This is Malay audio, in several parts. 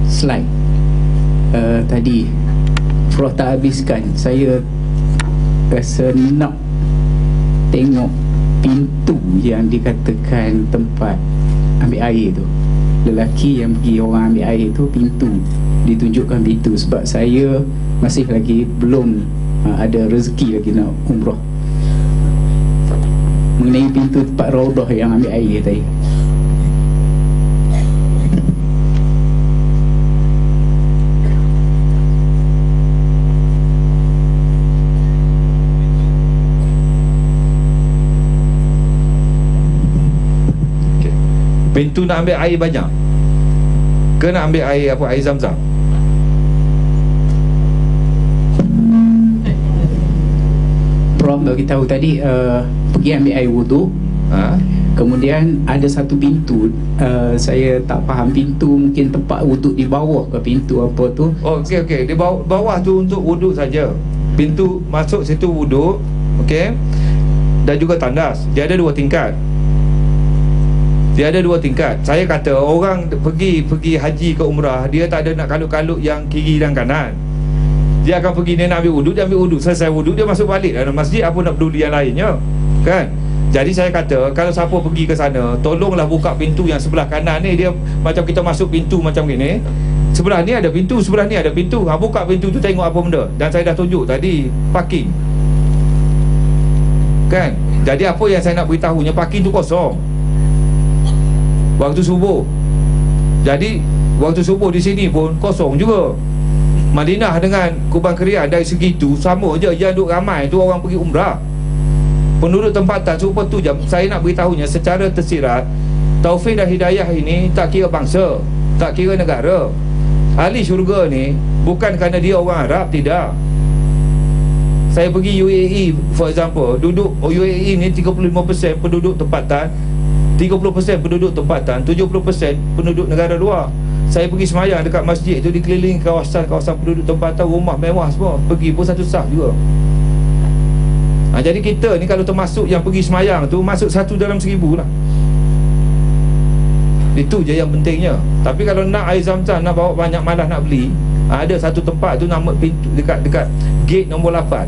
slide tadi Prof tak habiskan. Saya rasa nak tengok pintu yang dikatakan tempat ambil air tu. Lelaki yang pergi orang ambil air tu, pintu ditunjukkan pintu. Sebab saya masih lagi belum ada rezeki lagi nak umrah. Mengenai pintu tempat Raudah yang ambil air tadi, pintu nak ambil air banyak ke nak ambil air apa, air Zam-Zam? Prof bagi tahu tadi pergi ambil air wuduk, kemudian ada satu pintu, saya tak faham pintu, mungkin tempat wuduk di bawah ke pintu apa tu. Okey, di bawah tu untuk wuduk saja. Pintu masuk situ wuduk, okey. Dan juga tandas. Dia ada dua tingkat. Saya kata orang pergi haji ke umrah, dia tak ada nak kalut-kalut yang kiri dan kanan. Dia akan pergi, dia nak ambil wuduk, dia ambil wuduk, selesai wuduk dia masuk balik dalam masjid. Apa nak peduli yang lainnya, kan? Jadi saya kata, kalau siapa pergi ke sana, tolonglah buka pintu yang sebelah kanan ni. Dia macam kita masuk pintu macam gini, sebelah ni ada pintu, sebelah ni ada pintu. Buka pintu tu, tengok apa benda. Dan saya dah tunjuk tadi, parking, kan? Jadi apa yang saya nak beritahunya, parking tu kosong waktu subuh. Jadi waktu subuh di sini pun kosong juga. Madinah dengan Kubang Krian dari segi tu sama je. Yang duk ramai tu orang pergi umrah. Penduduk tempatan serupa tu je. Saya nak beritahunya secara tersirat, taufik dan hidayah ini tak kira bangsa, tak kira negara. Ahli syurga ni bukan kerana dia orang Arab, tidak. Saya pergi UAE for example, duduk UAE ni 35% penduduk tempatan, 30% penduduk tempatan, 70% penduduk negara luar. Saya pergi semayang dekat masjid tu, dikelilingi kawasan-kawasan penduduk tempatan, rumah mewah semua. Pergi pun satu saf juga. Jadi kita ni kalau termasuk yang pergi semayang tu, masuk 1 dalam 1000 lah. Itu je yang pentingnya. Tapi kalau nak air Zam-Zam, nak bawa banyak, malas nak beli, ada satu tempat tu nama pintu dekat gate nombor 8.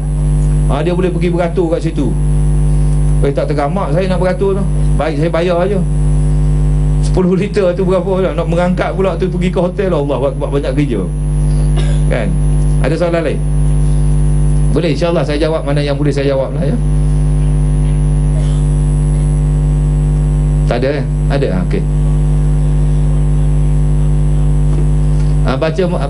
Dia boleh pergi beratur kat situ. Tak tergamak saya nak beratur tu. Baik, saya bayar aja 10 liter tu berapa lah. Nak mengangkat pula tu pergi ke hotel, Allah buat banyak kerja, kan? Ada soalan lain? Boleh, insyaAllah saya jawab mana yang boleh saya jawab lah, ya. Tak ada, Ada, okey.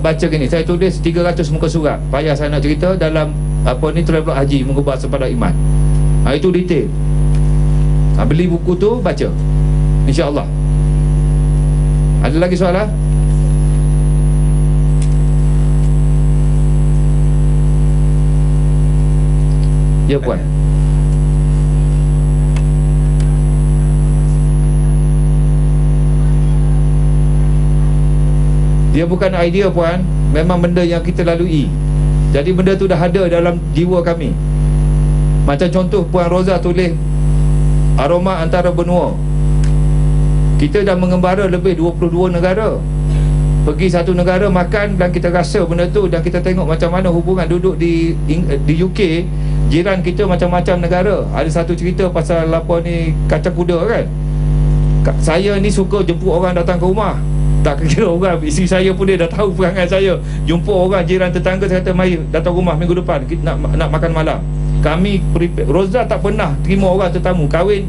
Baca gini, saya tulis 300 muka surat. Payah saya nak cerita dalam travel haji mengubah sepadan iman. Itu detail. Beli buku tu, baca, InsyaAllah. Ada lagi soalan? Ya puan. Dia bukan idea puan, memang benda yang kita lalui. Jadi benda tu dah ada dalam jiwa kami. Macam contoh Puan Roza tulis aroma antara benua. Kita dah mengembara lebih 22 negara. Pergi satu negara makan dan kita rasa benda tu, dan kita tengok macam mana hubungan duduk di UK, jiran kita macam-macam negara. Ada satu cerita pasal apa ni, kacang kuda kan. Saya ni suka jemput orang datang ke rumah. Tak kira orang, isteri saya pun dia dah tahu perangai saya. Jumpa orang jiran tetangga, saya kata mari datang rumah minggu depan, kita nak makan malam. Kami Roza tak pernah terima orang tetamu. Kahwin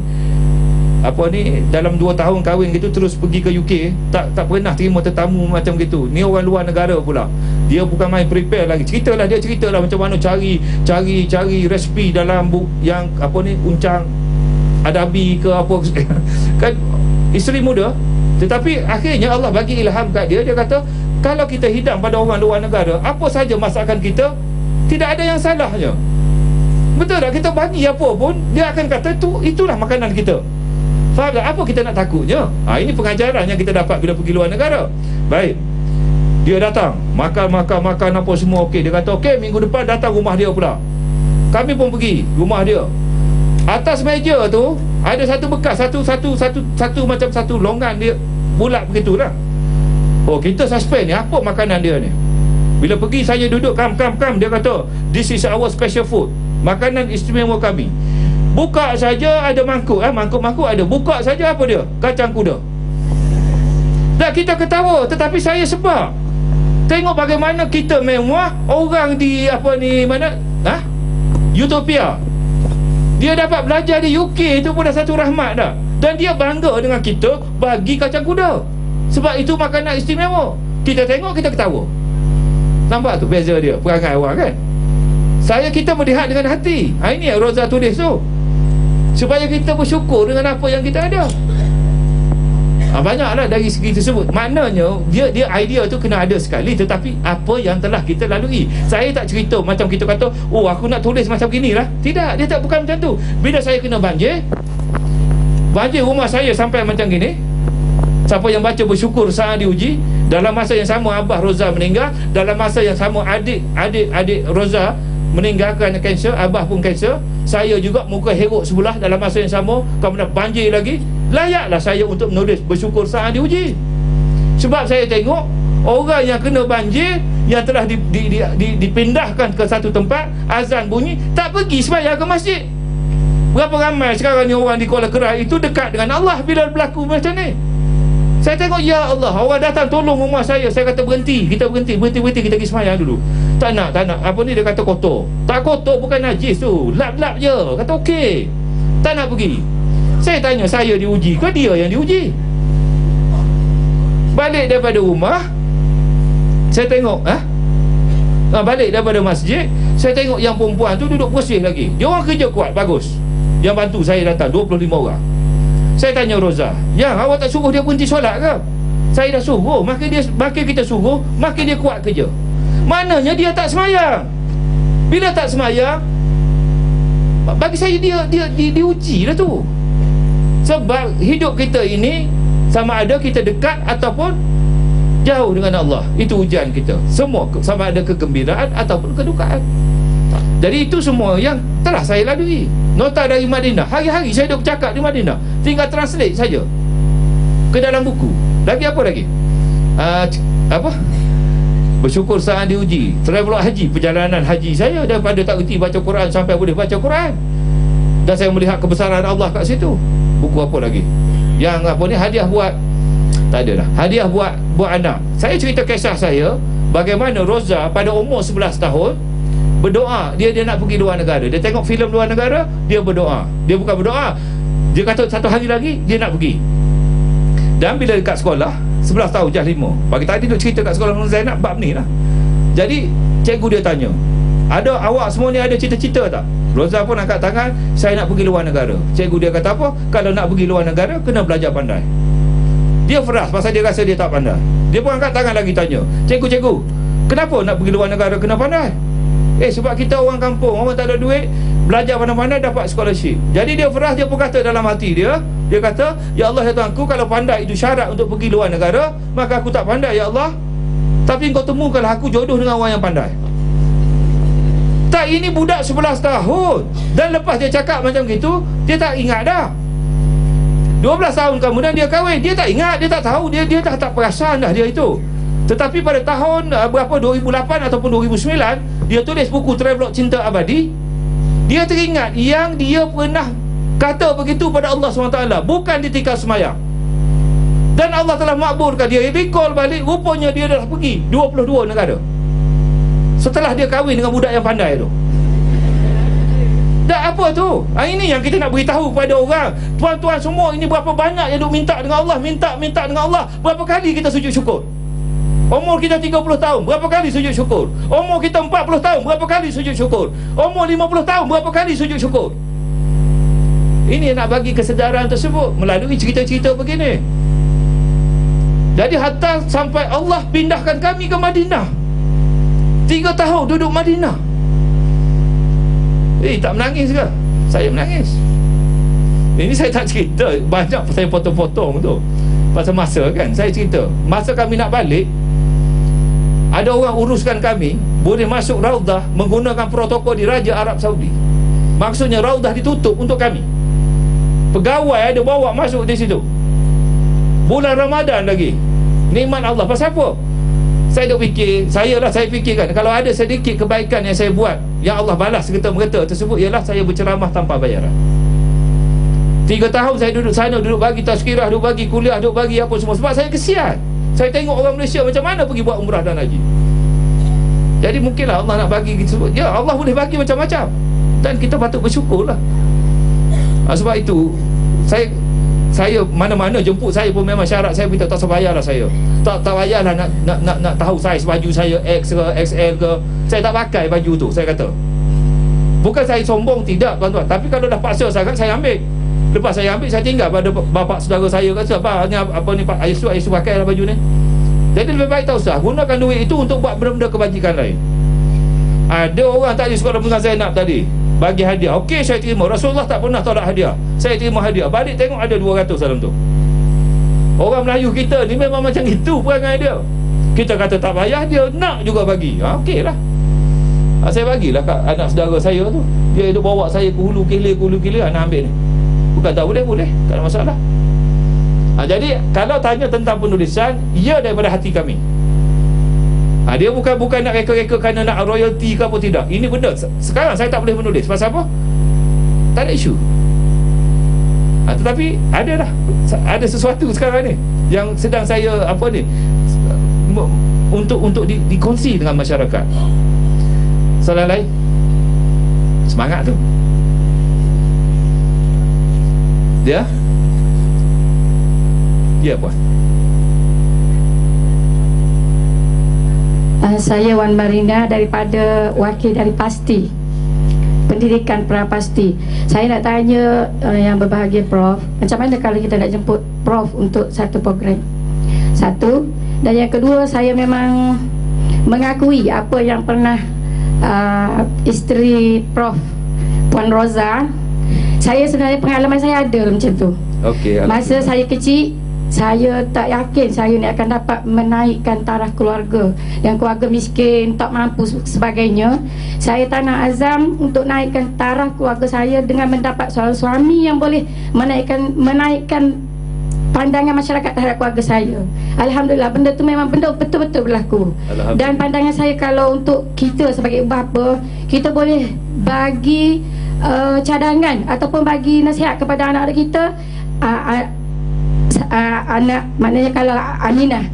dalam 2 tahun kahwin gitu, terus pergi ke UK, tak pernah terima tetamu macam gitu. Ni orang luar negara pula. Dia bukan main prepare lagi. Dia ceritalah macam mana cari resipi dalam yang uncang adabi ke apa kan, isteri muda. Tetapi akhirnya Allah bagi ilham kat dia. Dia kata, kalau kita hidang pada orang luar negara, apa saja masakan kita, tidak ada yang salahnya. Betul tak? Kita bagi apa pun, dia akan kata itulah makanan kita. Faham tak? Apa kita nak takutnya? Ini pengajaran yang kita dapat bila pergi luar negara. Baik, dia datang, makan apa semua okey. Dia kata okey, minggu depan datang rumah dia pula. Kami pun pergi rumah dia. Atas meja tu ada satu bekas, satu macam satu longan dia bulat begitulah. Oh, kita suspend ni, apa makanan dia ni? Bila pergi saya duduk, kam, dia kata, this is our special food, makanan istimewa kami. Buka saja ada mangkuk, mangkuk ada. Buka saja apa dia? Kacang kuda. Dan kita ketawa, tetapi saya sebab tengok bagaimana kita mewah, orang di Utopia, dia dapat belajar di UK, itu pun dah satu rahmat dah. Dan dia bangga dengan kita bagi kacang kuda, sebab itu makanan istimewa. Kita tengok, kita ketawa. Nampak tu beza dia, perangai orang kan. Kita melihat dengan hati. Ini yang Roza tulis tu, supaya kita bersyukur dengan apa yang kita ada. Banyaklah dari segi tersebut. Maknanya dia idea tu kena ada sekali, tetapi apa yang telah kita lalui. Saya tak cerita macam kita kata, oh aku nak tulis macam gini lah. Tidak, dia tak, bukan macam tu. Bila saya kena banjir rumah saya sampai macam gini, siapa yang baca bersyukur saat diuji. Dalam masa yang sama Abah Roza meninggal. Dalam masa yang sama adik Roza meninggal kerana kanser. Abah pun kanser. Saya juga muka heruk sebelah dalam masa yang sama. Kemudian banjir lagi. Layaklah saya untuk menulis bersyukur saat diuji. Sebab saya tengok orang yang kena banjir, yang telah dipindahkan ke satu tempat, azan bunyi, tak pergi sembahyang ke masjid. Berapa ramai sekarang ni orang di Kuala Kerai itu dekat dengan Allah bila berlaku macam ni. Saya tengok, ya Allah, orang datang tolong rumah saya. Saya kata berhenti, kita berhenti, kita pergi sembahyang dulu. Tak nak. Apa ni, dia kata kotor. Tak kotor, bukan najis tu, lap-lap je. Kata okey, tak nak pergi. Saya tanya, saya diuji ke dia yang diuji? Balik daripada rumah, saya tengok balik daripada masjid, saya tengok yang perempuan tu duduk bersih lagi. Dia orang kerja kuat, bagus. Yang bantu saya datang 25 orang. Saya tanya Roza, yang awak tak suruh dia berhenti solat ke? Saya dah suruh, makin kita suruh, makin dia kuat kerja. Maknanya dia tak semayang. Bila tak semayang, bagi saya dia diuji lah tu. Sebab hidup kita ini sama ada kita dekat ataupun jauh dengan Allah. Itu ujian kita. Semua sama ada kegembiraan ataupun kedukaan. Jadi itu semua yang telah saya lalui. Nota dari Madinah, hari-hari saya duduk bercakap di Madinah, tinggal translate saja ke dalam buku. Lagi apa lagi? Bersyukur saat diuji. Travel haji, perjalanan haji saya daripada tak reti baca Quran sampai boleh baca Quran. Dan saya melihat kebesaran Allah kat situ. Buku apa lagi? Yang hadiah buat, tak ada lah, hadiah buat anak. Saya cerita kisah saya, bagaimana Roza pada umur 11 tahun berdoa. Dia nak pergi luar negara. Dia tengok filem luar negara, dia berdoa. Dia bukan berdoa, dia kata satu hari lagi dia nak pergi. Dan bila dekat sekolah, 11 tahun, Jah 5, pagi tadi duk cerita kat sekolah Nur Zainab bab ni lah. Jadi cikgu dia tanya, awak semua ni ada cita-cita tak? Roza pun angkat tangan, saya nak pergi luar negara. Cikgu dia kata apa? Kalau nak pergi luar negara, kena belajar pandai. Dia feras pasal dia rasa dia tak pandai. Dia pun angkat tangan lagi tanya, cikgu, kenapa nak pergi luar negara kena pandai? Sebab kita orang kampung, orang tak ada duit, belajar pandai-pandai dapat scholarship. Jadi dia feras, dia pun kata dalam hati dia, dia kata, ya Allah ya Tuhanku, kalau pandai itu syarat untuk pergi luar negara, maka aku tak pandai ya Allah. Tapi engkau temukanlah aku jodoh dengan orang yang pandai. Tak, ini budak 11 tahun. Dan lepas dia cakap macam gitu, dia tak ingat dah. 12 tahun kemudian dia kahwin, dia tak ingat, dia tak tahu, dia dah tak perasan dah dia itu. Tetapi pada tahun 2008 ataupun 2009, dia tulis buku Travelog Cinta Abadi. Dia teringat yang dia pernah kata begitu pada Allah SWT, bukan ditikal semayang. Dan Allah telah makbulkan dia. Recall balik, rupanya dia dah pergi 22 negara setelah dia kahwin dengan budak yang pandai tu. Dah apa tu? Ini yang kita nak beritahu kepada orang. Tuan-tuan semua, ini berapa banyak yang duk minta dengan Allah, minta dengan Allah. Berapa kali kita sujud syukur? Umur kita 30 tahun, berapa kali sujud syukur? Umur kita 40 tahun, berapa kali sujud syukur? Umur 50 tahun, berapa kali sujud syukur? Ini nak bagi kesedaran tersebut melalui cerita-cerita begini. Jadi hatta sampai Allah pindahkan kami ke Madinah, 3 tahun duduk Madinah. Tak menangis ke? Saya menangis. Ini saya tak cerita, banyak saya potong-potong tu pasal masa kan. Saya cerita masa kami nak balik, ada orang uruskan kami boleh masuk Raudah menggunakan protokol di Raja Arab Saudi. Maksudnya Raudah ditutup untuk kami. Pegawai ada bawa masuk di situ. Bulan Ramadan lagi, nikmat Allah. Pasal apa? Saya duk fikir, saya fikirkan, kalau ada sedikit kebaikan yang saya buat, yang Allah balas segerta-merta tersebut, ialah saya berceramah tanpa bayaran. 3 tahun saya duduk sana, duduk bagi tazkirah, duduk bagi kuliah, duduk bagi apa semua. Sebab saya kesian. Saya tengok orang Malaysia macam mana pergi buat umrah dan haji. Jadi mungkinlah Allah nak bagi kita sebut. Ya, Allah boleh bagi macam-macam, dan kita patut bersyukurlah. Sebab itu saya mana-mana jemput saya pun memang syarat saya minta tak sebayarlah saya. Tak payahlah nak tahu saiz baju saya X ke XL ke. Saya tak pakai baju tu, saya kata. Bukan saya sombong, tidak tuan-tuan, tapi kalau dah paksa sangat saya ambil. Lepas saya ambil, saya tinggal pada bapa saudara saya, kata apa ni Pak Ayusu pakailah baju ni. Jadi lebih baik tak usah gunakan duit itu untuk buat benda-benda kebajikan lain. Ada orang tadi sekolah dengan Zainab tadi bagi hadiah. Okey, saya terima. Rasulullah tak pernah tolak hadiah. Saya terima hadiah. Balik tengok ada 200 dalam tu. Orang Melayu kita ni memang macam itu perangai dia. Kita kata tak payah, dia nak juga bagi. Okeylah. Saya bagilah kat anak saudara saya tu. Dia duk bawa saya ke hulu kilir, nak ambil ni. Bukan tak boleh, tak ada masalah. Jadi kalau tanya tentang penulisan, ia daripada hati kami. Dia bukan nak reka-reka kerana nak royalty ke apa, tidak. Ini benda sekarang saya tak boleh menulis. Pasal apa? Tak ada isu. Tetapi ada sesuatu sekarang ni yang sedang saya untuk dikongsi dengan masyarakat. Soalan lain? Semangat tu. Dia? Ya, puan. Saya Wan Marina daripada wakil dari PASTI, Pendidikan Prapasti. Saya nak tanya yang berbahagia Prof, macam mana kalau kita nak jemput Prof untuk satu program? Satu. Dan yang kedua, saya memang mengakui apa yang pernah isteri Prof, Puan Roza. Saya sebenarnya pengalaman saya ada macam tu. Masa saya kecil, saya tak yakin saya ni akan dapat menaikkan taraf keluarga, yang keluarga miskin, tak mampu sebagainya. Saya tanam azam untuk naikkan taraf keluarga saya dengan mendapat seorang suami yang boleh menaikkan pandangan masyarakat terhadap keluarga saya. Alhamdulillah, benda tu memang benda betul-betul berlaku. Dan pandangan saya, kalau untuk kita sebagai bapa, kita boleh bagi cadangan ataupun bagi nasihat kepada anak-anak kita. Anak, maknanya kalau Aminah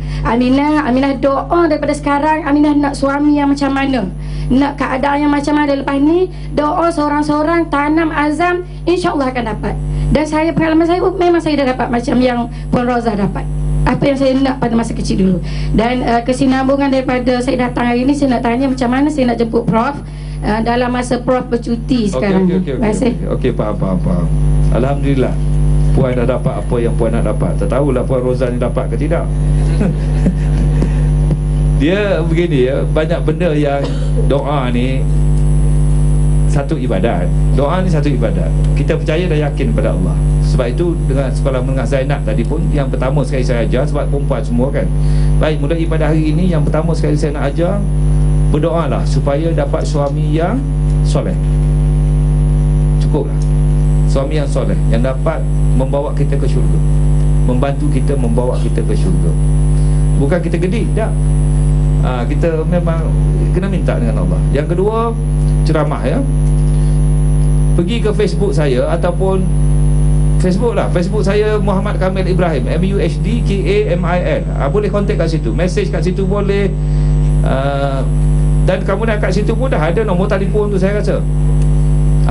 doa daripada sekarang. Aminah nak suami yang macam mana, nak keadaan yang macam mana. Lepas ni doa seorang-seorang, tanam azam, insya-Allah akan dapat. Dan saya, pengalaman saya memang saya dah dapat macam yang Puan Roza dapat, apa yang saya nak pada masa kecil dulu. Dan kesinambungan daripada saya datang hari ni, saya nak tanya macam mana saya nak jemput Prof dalam masa Prof bercuti sekarang. Terima kasih. Okey, faham. Alhamdulillah, Puan dah dapat apa yang Puan nak dapat. Tak tahulah Puan Roza ni dapat ke tidak. Dia begini ya, banyak benda yang doa ni satu ibadat. Doa ni satu ibadat. Kita percaya dan yakin pada Allah. Sebab itu dengan sekolah menengah Zainab tadi pun, yang pertama sekali saya ajar, sebab perempuan semua kan. Baik, mulai pada hari ini, yang pertama sekali saya nak ajar, berdoalah supaya dapat suami yang soleh. Cukuplah. Suami yang soleh, yang dapat membawa kita ke syurga, membantu kita membawa kita ke syurga. Bukan kita gedik, tak. Kita memang kena minta dengan Allah. Yang kedua, ceramah ya. Pergi ke Facebook saya ataupun Facebook saya Muhammad Kamil Ibrahim, MUHDKAMIL. Boleh kontak kat situ, message kat situ boleh. Dan kamu nak kat situ pun dah ada nombor telefon tu, saya rasa.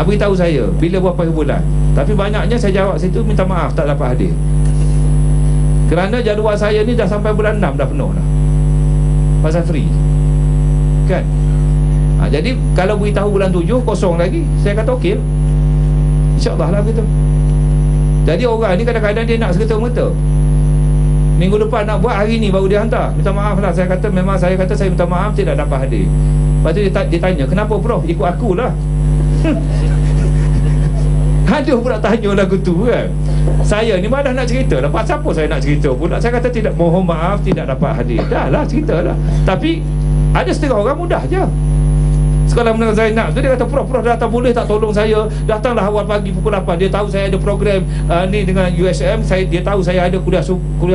Beritahu saya bila berapa bulan. Tapi banyaknya saya jawab situ, minta maaf tak dapat hadir, kerana jadual saya ni dah sampai bulan 6 dah penuh dah, pasal free kan. Jadi kalau beritahu bulan 7 kosong lagi, saya kata okey, InsyaAllah lah gitu. Jadi orang ni kadang-kadang dia nak serta-merta, minggu depan nak buat, hari ni baru dia hantar, minta maaf lah. Saya kata memang saya minta maaf, tidak dapat hadir. Lepas tu dia tanya, kenapa Prof? Ikut akulah. Ada pula tanya lagu tu kan. Saya ni malah nak cerita lah, pasal apa saya nak cerita pula. Saya kata tidak, mohon maaf tidak dapat hadir. Dah lah cerita lah. Tapi ada setengah orang mudah je. Sekolah Menengah Zainab tu, dia kata, Prof datang, boleh tak tolong saya? Datanglah awal pagi pukul 8. Dia tahu saya ada program ni dengan USM. Dia tahu saya ada kuliah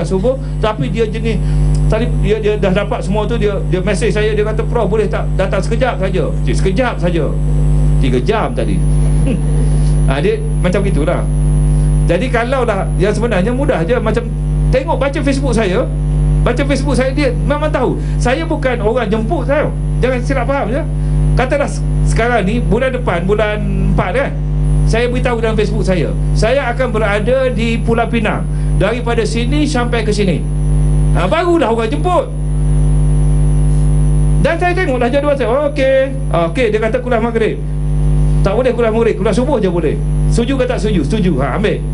subuh. Tapi dia jenis tadi dia dah dapat semua tu, dia mesej saya, dia kata, Prof boleh tak datang sekejap saja? Sekejap saja, 3 jam tadi. Dia macam gitulah. Jadi kalau lah yang sebenarnya mudah je, macam tengok, baca Facebook saya, dia memang tahu saya bukan orang jemput saya. Jangan silap faham je. Katalah sekarang ni bulan depan, bulan 4 kan, saya beritahu dalam Facebook saya akan berada di Pulau Pinang daripada sini sampai ke sini. Barulah orang jemput. Dan saya tengoklah jadual saya. Okey, dia kata kuliah maghrib. Tak boleh kuliah maghrib, kuliah subuh je boleh. Setuju ke tak setuju? Setuju. Ambil.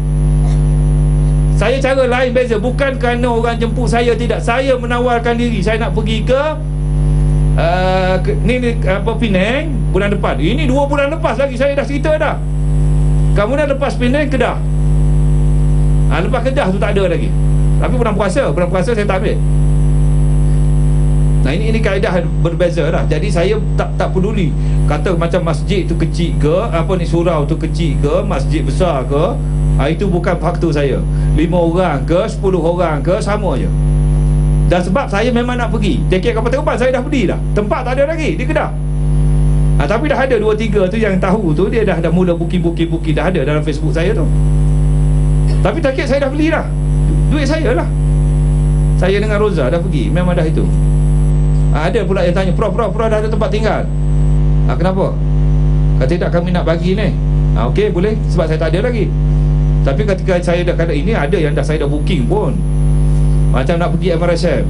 Saya cara lain beza, bukan kerana orang jemput saya, tidak. Saya menawarkan diri, saya nak pergi ke Penang bulan depan. Ini 2 bulan lepas lagi saya dah cerita dah. Kemudian lepas Penang, Kedah. Lepas Kedah tu tak ada lagi. Tapi bulan puasa saya tak ambil. Nah, ini kaedah berbeza lah. Jadi saya tak peduli kata macam masjid tu kecil ke, surau tu kecil ke, masjid besar ke, itu bukan faktor saya. 5 orang ke, 10 orang ke, sama je. Dan sebab saya memang nak pergi, tiket kapal terbang saya dah beli dah. Tempat tak ada lagi di Kedah. Tapi dah ada 2-3 tu yang tahu tu, dia dah mula booking, dah ada dalam Facebook saya tu. Tapi tiket saya dah beli dah. Duit saya lah. Saya dengan Roza dah pergi, memang dah itu. Ada pula yang tanya, Prof dah ada tempat tinggal. Kenapa? Kata tidak, kami nak bagi ni. Okey, boleh, sebab saya tak ada lagi. Tapi ketika saya dah kata ini, ada yang saya dah booking pun. Macam nak pergi MRSM,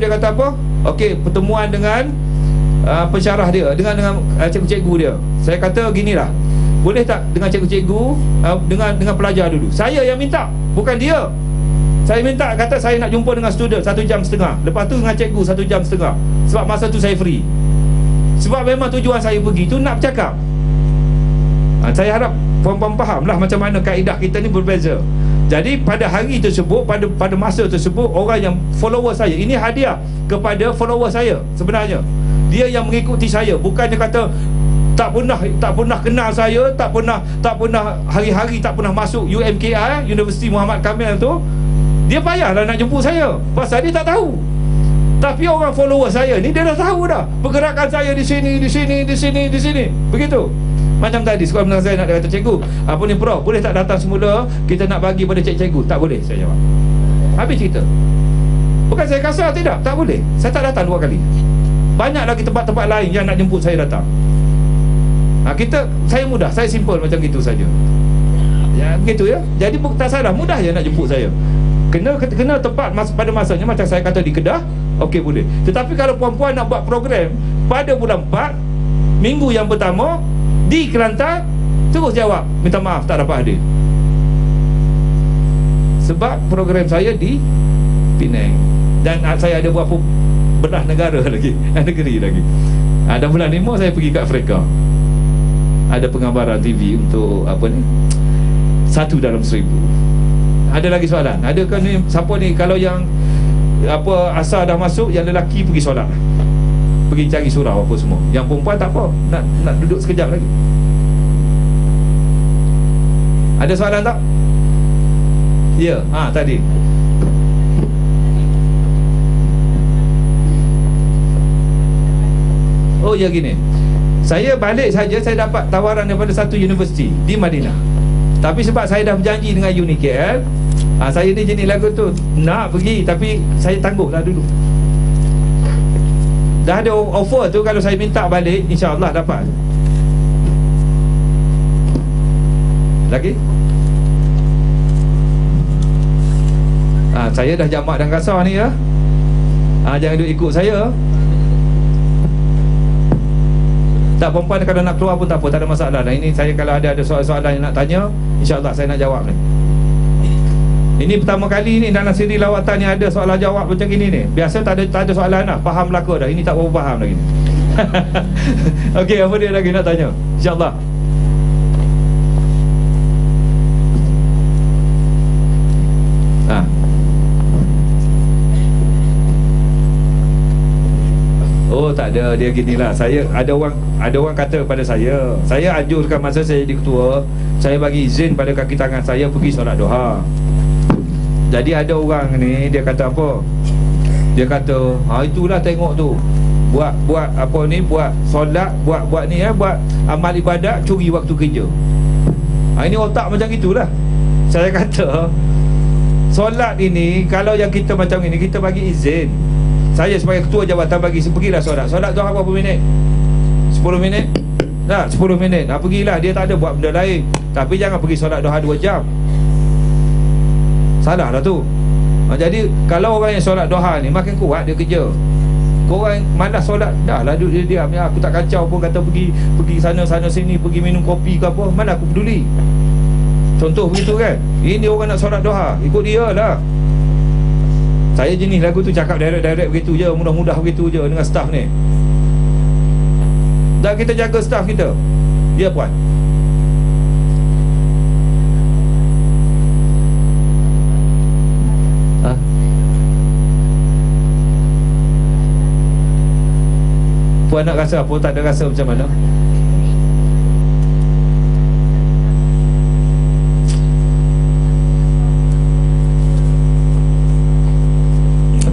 dia kata apa? Okey, pertemuan dengan pensyarah dia, dengan cikgu-cikgu dia. Saya kata ginilah, boleh tak dengan cikgu-cikgu, dengan pelajar dulu. Saya yang minta, bukan dia. Saya minta, kata saya nak jumpa dengan student 1 jam setengah. Lepas tu dengan cikgu 1 jam setengah. Sebab masa tu saya free. Sebab memang tujuan saya pergi tu nak bercakap. Saya harap puan-puan faham lah macam mana kaedah kita ni berbeza. Jadi pada hari tersebut, pada masa tersebut, orang yang follower saya, ini hadiah kepada follower saya sebenarnya. Dia yang mengikuti saya, bukannya kata tak pernah kenal saya, tak pernah hari-hari tak pernah masuk UMKI, Universiti Muhammad Kamil tu. Dia payahlah nak jemput saya, pasal dia tak tahu. Tapi orang follower saya ni, dia dah tahu dah pergerakan saya di sini. Begitu. Macam tadi sekolah menengah saya nak kata, cikgu, apa ni Prof, boleh tak datang semula, kita nak bagi pada cikgu? Tak boleh, saya jawab. Habis cerita. Bukan saya kasar, tidak, tak boleh. Saya tak datang 2 kali. Banyak lagi tempat-tempat lain yang nak jemput saya datang. Saya mudah, saya simple macam gitu saja. Ya, begitu ya. Jadi tak salah, mudah je nak jemput saya. Kena tepat pada masanya. Macam saya kata di Kedah, okey boleh. Tetapi kalau puan-puan nak buat program pada bulan 4, minggu yang pertama di Kelantan, terus jawab, minta maaf tak dapat hadir. Sebab program saya di Penang. Dan saya ada berapa belah negara lagi, negeri lagi. Dan bulan 5 saya pergi ke Afrika. Ada penggambaran TV untuk 1 dalam 1000. Ada lagi soalan? Adakah ni, siapa ni, kalau yang asal dah masuk, yang lelaki pergi solat, pergi cari surau apa semua. Yang perempuan tak apa, nak duduk sekejap lagi. Ada soalan tak? Ya, tadi. Oh ya, gini. Saya balik saja, saya dapat tawaran daripada satu universiti di Madinah. Tapi sebab saya dah berjanji dengan Uni KL, saya ni jenis lagu tu nak pergi, tapi saya tangguhlah dulu. Dah ada offer tu, kalau saya minta balik, insya-Allah dapat. Lagi? Saya dah jamak dan kasar ni ya. Jangan duk ikut saya. Tak, perempuan kalau nak keluar pun tak apa, tak ada masalah. Dan ini saya kalau ada soalan yang nak tanya, insya-Allah saya nak jawab ni. Ini pertama kali ni dalam siri lawatan yang ada soalan jawab macam gini ni. Biasa tak ada soalan lah, faham belaka dah. Ini tak berapa faham lagi ni. Okey, apa dia lagi nak tanya? Insya-Allah. Oh tak ada, dia ginilah. Saya ada orang kata pada saya anjurkan masa saya jadi ketua, saya bagi izin pada kaki tangan saya pergi solat duha. Jadi ada orang ni dia kata apa? Dia kata, itulah tengok tu. Buat apa ni, buat solat, buat ni buat amal ibadat, curi waktu kerja. Ini otak macam gitulah. Saya kata solat ini, kalau yang kita macam ini, kita bagi izin. Saya sebagai ketua jabatan bagi, pergilah solat. Solat tu berapa minit? 10 minit? Nah, 10 minit. Pergilah, dia tak ada buat benda lain. Tapi jangan pergi solat duha 2 jam. Salah lah tu. Jadi kalau orang yang solat duha ni makin kuat dia kerja. Korang malas solat, dah lah duduk dia diam. Aku tak kacau pun, kata pergi sana sini, pergi minum kopi ke apa, mana aku peduli. Contoh begitu kan. Ini orang nak solat duha, ikut dia lah. Saya jenis lagu tu cakap direct begitu je, mudah-mudah begitu je dengan staff ni. Dan kita jaga staff kita. Ya puan. Puan nak rasa apa, tak ada rasa macam mana?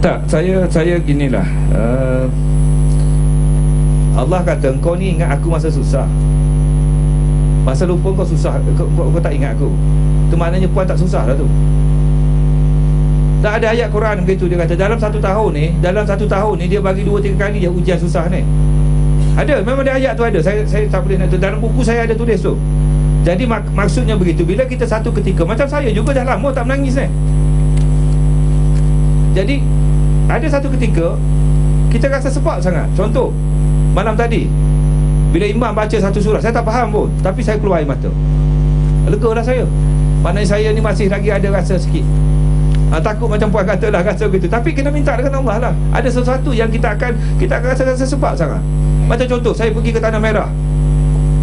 Tak, saya ginilah. Allah kata, kau ni ingat aku masa susah. Masa lupa kau susah, kau tak ingat aku. Itu maknanya puan tak susah lah tu. Tak ada ayat Quran begitu. Dia kata dalam satu tahun ni dia bagi 2-3 kali yang ujian susah ni. Ada, memang ada ayat tu ada. Saya tak boleh nak tu. Dalam buku saya ada tulis tu. Jadi maksudnya begitu. Bila kita satu ketika, macam saya juga dah lama tak menangis ni. Jadi ada satu ketika kita rasa sepak sangat. Contoh malam tadi, bila imam baca satu surah, saya tak faham pun, tapi saya keluar air mata. Lega lah saya. Maknanya saya ni masih lagi ada rasa sikit. Takut macam puan kata lah, rasa begitu. Tapi kena minta dengan Allah lah. Ada sesuatu yang kita akan rasa sepak sangat. Macam contoh, saya pergi ke Tanah Merah.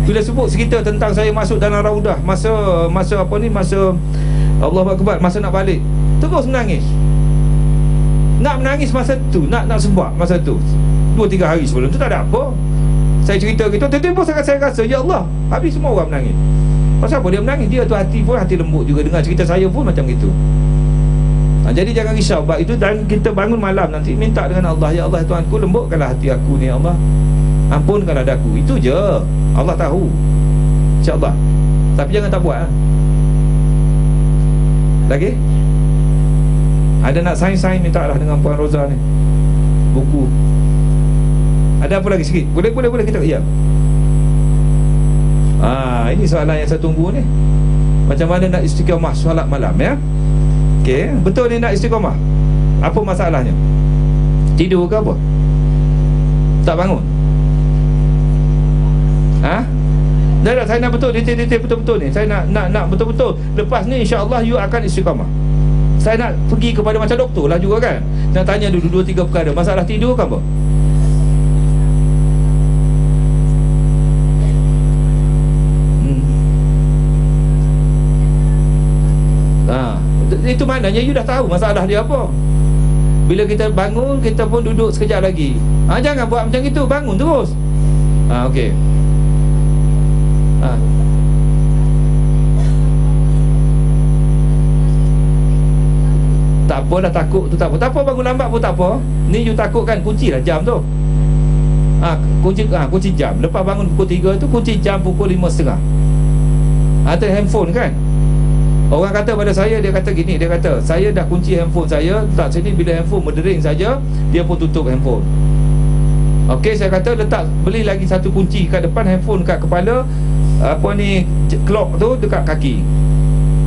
Bila sebut cerita tentang saya masuk dalam raudah, masa Allahu Akbar, masa nak balik, terus menangis. Nak menangis masa tu, nak sebab masa tu 2-3 hari sebelum tu tak ada apa. Saya cerita gitu, tiba-tiba saya rasa, ya Allah, habis semua orang menangis. Pasal apa dia menangis? Dia tu hati lembut juga. Dengar cerita saya pun macam gitu. Jadi jangan risau bab itu. Dan kita bangun malam nanti minta dengan Allah, ya Allah Tuhanku, lembutkanlah hati aku ni, Allah, ampunkanlah daku. Itu je, Allah tahu, InsyaAllah. Tapi jangan tak buat lagi. Ada nak sign minta lah dengan Puan Roza ni, buku. Ada apa lagi sikit? Boleh kita ya. Ini soalan yang saya tunggu ni. Macam mana nak istiqamah solat malam ya? Okey, betul ni nak istiqamah. Apa masalahnya? Tidur ke apa? Tak bangun? Dah, saya nak betul detail betul-betul ni. Saya nak betul-betul. Lepas ni insya-Allah you akan istiqamah. Saya nak pergi kepada macam doktor lah juga kan. Nak tanya dulu 2-3 perkara. Masalah tidur ke apa? Itu maknanya you dah tahu masalah dia apa. Bila kita bangun, kita pun duduk sekejap lagi. Jangan buat macam itu, bangun terus. Okey. Tak apa dah, takut tu tak apa. Tak apa bangun lambat pun tak apa. Ni you takut kan, kunci lah jam tu. Kunci jam. Lepas bangun pukul 3 tu, kunci jam pukul 5.30. Ada handphone kan. Orang kata pada saya, dia kata gini, dia kata saya dah kunci handphone saya, letak sini, bila handphone berdering saja dia pun tutup handphone. Okey, saya kata beli lagi satu kunci kat depan, handphone kat kepala, clock tu dekat kaki.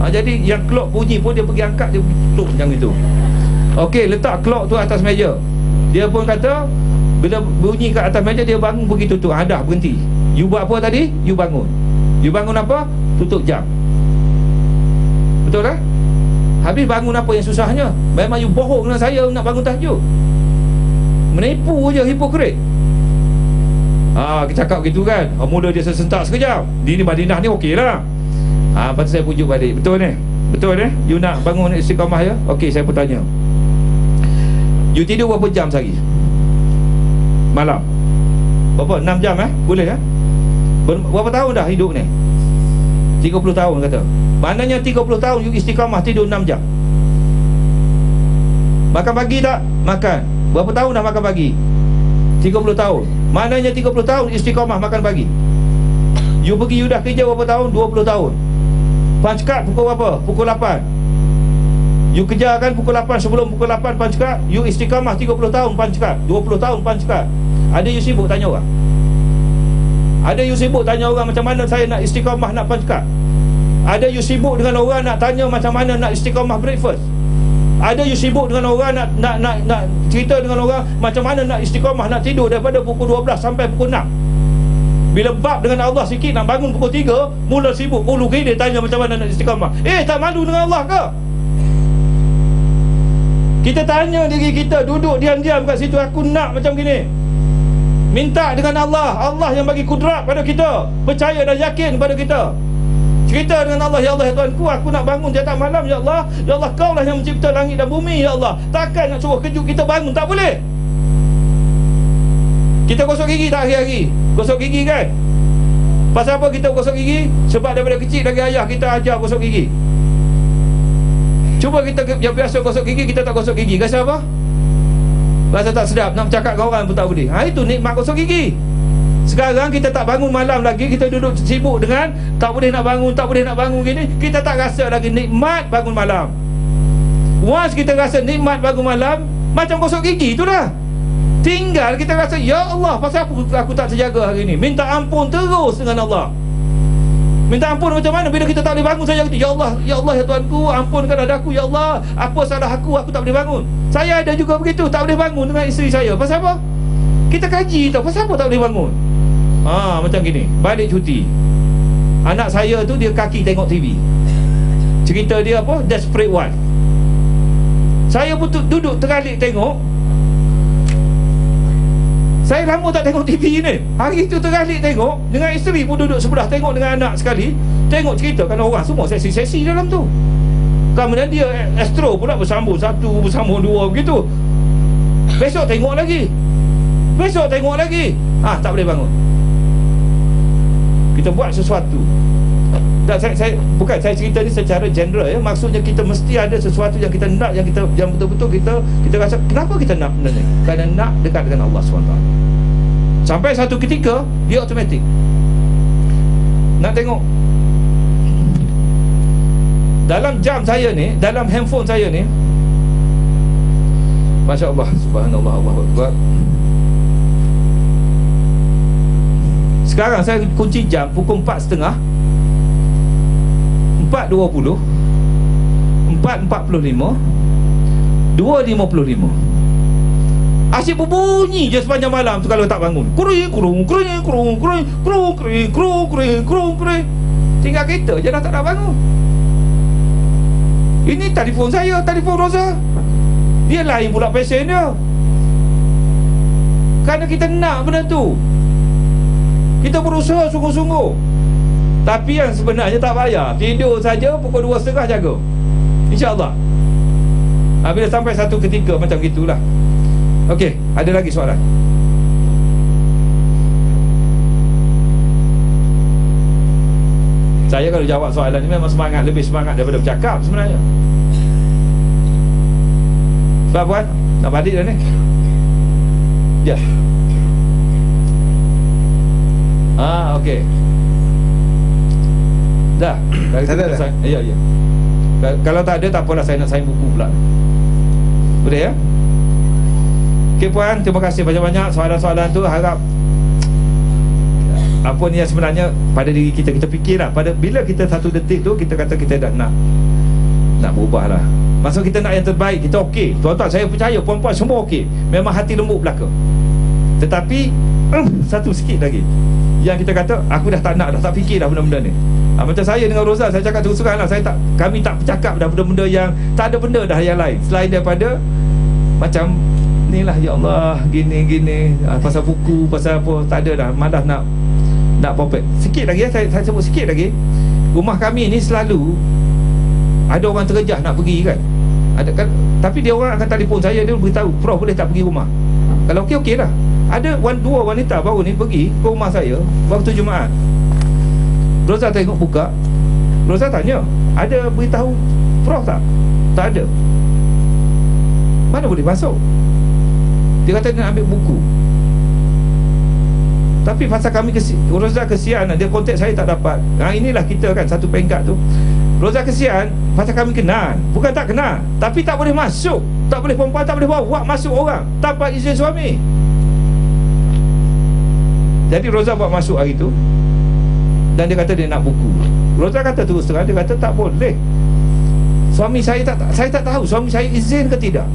Jadi yang clock bunyi pun dia pergi angkat, dia tutup macam itu. Okey, letak clock tu atas meja. Dia pun kata bila bunyi kat atas meja dia bangun pergi tutup. Dah berhenti. You buat apa tadi? You bangun. You bangun apa? Tutup jam. Betul lah? Habis bangun apa yang susahnya? Memang you bohong dengan saya nak bangun tahajud. Menipu je, hipokrit. Kita cakap begitu kan. Mula dia sesentak sekejap. Di Madinah ni okey lah. Lepas tu saya pujuk balik. Betul ni? Betul ni? You nak bangun istiqamah ya? Okey, saya pun tanya, you tidur berapa jam sehari? malam. Berapa? 6 jam boleh berapa tahun dah hidup ni? 30 tahun kata. Maknanya 30 tahun you istiqamah tidur 6 jam. Makan pagi tak? Makan. Berapa tahun dah makan pagi? 30 tahun. Maknanya 30 tahun istiqamah makan pagi. You pergi, you dah kerja berapa tahun? 20 tahun. Punch card pukul berapa? Pukul 8. You kerja kan pukul 8, sebelum pukul 8 punch card. You istiqamah 30 tahun punch card, 20 tahun punch card. Ada you sibuk tanya orang? Ada you sibuk tanya orang macam mana saya nak istiqamah nak punch card? Ada you sibuk dengan orang nak tanya macam mana nak istiqamah breakfast? Ada you sibuk dengan orang nak cerita dengan orang macam mana nak istiqamah nak tidur daripada pukul 12 sampai pukul 6? Bila bab dengan Allah sikit nak bangun pukul 3, mula sibuk ulu dia tanya macam mana nak istiqamah. Tak malu dengan Allah ke? Kita tanya diri kita, duduk diam-diam kat situ, aku nak macam gini. Minta dengan Allah, Allah yang bagi kudrat pada kita, percaya dan yakin pada kita. Cerita dengan Allah, ya Allah ya Tuhanku, aku nak bangun tiap malam, ya Allah. Ya Allah, kau lah yang mencipta langit dan bumi, ya Allah. Takkan nak suruh kejut kita bangun, tak boleh. Kita gosok gigi tak hari-hari? Gosok gigi kan? Pasal apa kita gosok gigi? Sebab daripada kecil lagi ayah kita ajar gosok gigi. Cuba kita yang biasa gosok gigi, kita tak gosok gigi. Rasa apa? Rasa tak sedap, nak bercakap dengan orang pun tak boleh. Itu nikmat gosok gigi. Sekarang kita tak bangun malam lagi, kita duduk sibuk dengan tak boleh nak bangun, tak boleh nak bangun gini. Kita tak rasa lagi nikmat bangun malam. Once kita rasa nikmat bangun malam, macam gosok gigi tu dah. Tinggal kita rasa, ya Allah, pasal aku tak terjaga hari ni. Minta ampun terus dengan Allah. Minta ampun macam mana? Bila kita tak boleh bangun, saya kata, ya Allah ya Tuhanku, ampunkan adaku, ya Allah, apa salah aku tak boleh bangun. Saya ada juga begitu, tak boleh bangun dengan isteri saya. Pasal apa? Kita kaji tau, pasal apa tak boleh bangun. Macam gini, balik cuti, anak saya tu dia kaki tengok TV. Cerita dia apa? Desperate Wife. Saya pun duduk teralik tengok. Saya lama tak tengok TV ni. Hari tu teralik tengok, dengan isteri pun duduk sebelah, tengok dengan anak sekali. Tengok cerita kan orang semua sesi-sesi dalam tu. Kemudian dia Astro pula bersambung satu, bersambung dua begitu. Besok tengok lagi. Besok tengok lagi. Tak boleh bangun. Kita buat sesuatu. Tak, saya cerita ni secara general ya. Maksudnya kita mesti ada sesuatu yang kita nak, yang betul-betul kita rasa kenapa kita nak benda ni? Kerana nak dekat dengan Allah SWT. Sampai satu ketika dia automatik. Nak tengok dalam jam saya ni, dalam handphone saya ni, Masya Allah, Subhanallah, Allahu Akbar. Sekarang saya kunci jam pukul 4.30, 4.20, 4.45, 2.55. Asyik berbunyi je sepanjang malam tu kalau tak bangun. Kering, kurung, kering, kurung, kering, kurung, kering, kurung, kering, kurung, kering. Tinggal kita je dah tak nak bangun. Ini telefon saya, telefon Roza. Dia lain pula pesen dia. Kerana kita nak benda tu. Kita berusaha sungguh-sungguh. Tapi yang sebenarnya tak payah. Tidur saja pukul 2.30 jaga, InsyaAllah. Bila sampai satu ketika macam gitulah. Okey, ada lagi soalan? Saya kalau jawab soalan ni memang semangat, lebih semangat daripada bercakap sebenarnya. Sebab Puan, nak balik dah ni? Ya. Okey. Dah. Ya. Kalau tak ada, tak apalah, saya nak sign buku pula. Boleh ya? Okey Puan, terima kasih banyak-banyak. Soalan-soalan tu harap apa ni yang sebenarnya pada diri kita, kita fikirlah pada bila kita satu detik tu kita kata kita dah nak berubah lah. Maksud kita nak yang terbaik, kita okey. Tuan-tuan, saya percaya puan-puan semua okey. Memang hati lembut belaka. Tetapi satu sikit lagi yang kita kata, aku dah tak nak, dah tak fikir dah benda-benda ni. Macam saya dengan Roza, saya cakap terus-terang lah, kami tak bercakap dah benda-benda yang tak ada benda dah yang lain selain daripada macam ni lah, ya Allah, gini-gini, pasal buku, pasal apa, tak ada dah, malas nak popet. Sikit lagi saya sebut sikit lagi. Rumah kami ni selalu ada orang terjah nak pergi kan. Ada kan, tapi dia orang akan telefon saya, dia beritahu, Prof boleh tak pergi rumah? Kalau okey lah. Ada dua wanita baru ni pergi ke rumah saya waktu Jumaat. Roza tengok buka, Roza tanya, ada beritahu Prof tak? Tak ada. Mana boleh masuk? Dia kata dia nak ambil buku. Tapi pasal kami Roza kesian, dia kontak saya tak dapat. Inilah kita kan, satu peringkat tu. Roza kesian pasal kami kenal. Bukan tak kenal, tapi tak boleh masuk. Tak boleh, perempuan tak boleh bawa masuk orang tanpa izin suami. Jadi Roza buat masuk hari tu, dan dia kata dia nak buku. Roza kata terus terang, dia kata tak boleh. Suami saya tak tahu suami saya izin ke tidak.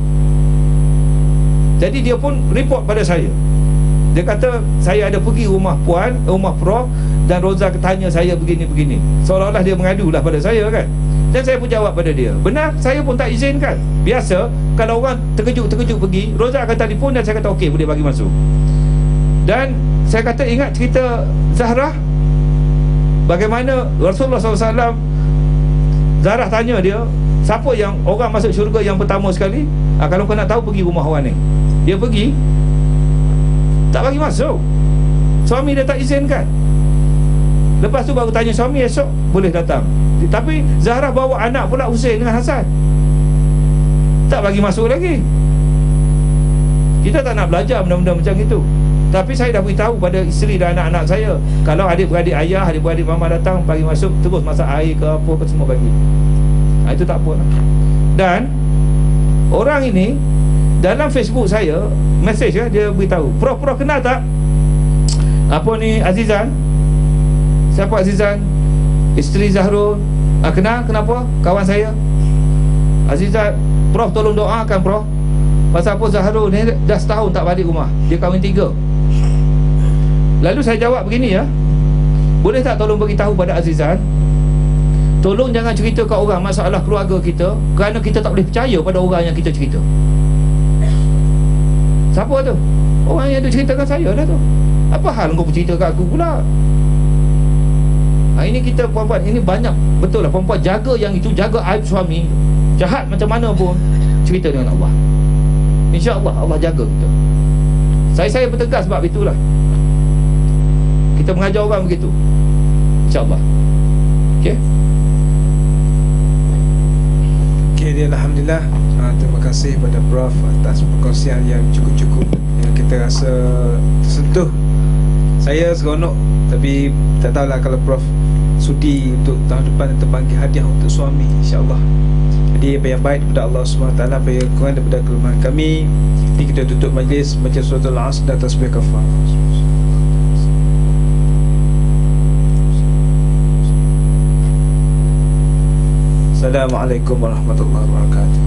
Jadi dia pun report pada saya. Dia kata saya ada pergi rumah puan, rumah Prof, dan Roza tanya saya begini-begini. Seolah-olah dia mengadulah pada saya kan. Dan saya pun jawab pada dia, benar, saya pun tak izinkan. Biasa kalau orang terkejut-terkejut pergi, Roza akan telefon dan saya kata okey, boleh bagi masuk. Dan saya kata ingat cerita Zahrah, bagaimana Rasulullah SAW, Zahrah tanya dia, siapa yang orang masuk syurga yang pertama sekali? Kalau kau nak tahu, pergi rumah orang ni. Dia pergi, tak bagi masuk. Suami dia tak izinkan. Lepas tu baru tanya suami, esok boleh datang. Tapi Zahrah bawa anak pula, Husain dengan Hasan, tak bagi masuk lagi. Kita tak nak belajar benda-benda macam itu. Tapi saya dah beritahu pada isteri dan anak-anak saya, kalau adik-beradik ayah, adik-beradik mama datang, bagi masuk, terus masak air ke apa ke semua bagi. Itu tak apa lah. Dan orang ini dalam Facebook saya mesej ya, dia beritahu, Prof kenal tak apa ni Azizan? Siapa Azizan? Isteri Zahrul. Kenal, kenapa? Kawan saya Azizan. Prof tolong doakan Prof, pasal apa Zahrul ni dah setahun tak balik rumah. Dia kahwin 3. Lalu saya jawab begini ya, boleh tak tolong beritahu pada Azizan, tolong jangan cerita kat orang masalah keluarga kita, kerana kita tak boleh percaya pada orang yang kita cerita. Siapa tu? Orang yang dia ceritakan saya dah tu. Apa hal kau bercerita kat aku pula? Ini kita perempuan, ini banyak, betul lah perempuan jaga yang itu, jaga aib suami. Jahat macam mana pun, cerita dengan Allah. InsyaAllah Allah jaga kita. Saya bertegas sebab itulah kita mengajar orang begitu, InsyaAllah. Okay. Dia Alhamdulillah. Terima kasih kepada Prof atas perkongsian yang cukup-cukup, yang kita rasa tersentuh. Saya seronok, tapi tak tahulah kalau Prof sudi untuk tahun depan terpanggil hadiah untuk suami, insyaAllah. Jadi apa yang baik daripada Allah SWT, apa yang kurang daripada kelemahan kami. Ini kita tutup majlis baca surah Al-Asr dan tasbih kafar. Assalamualaikum warahmatullahi wabarakatuh.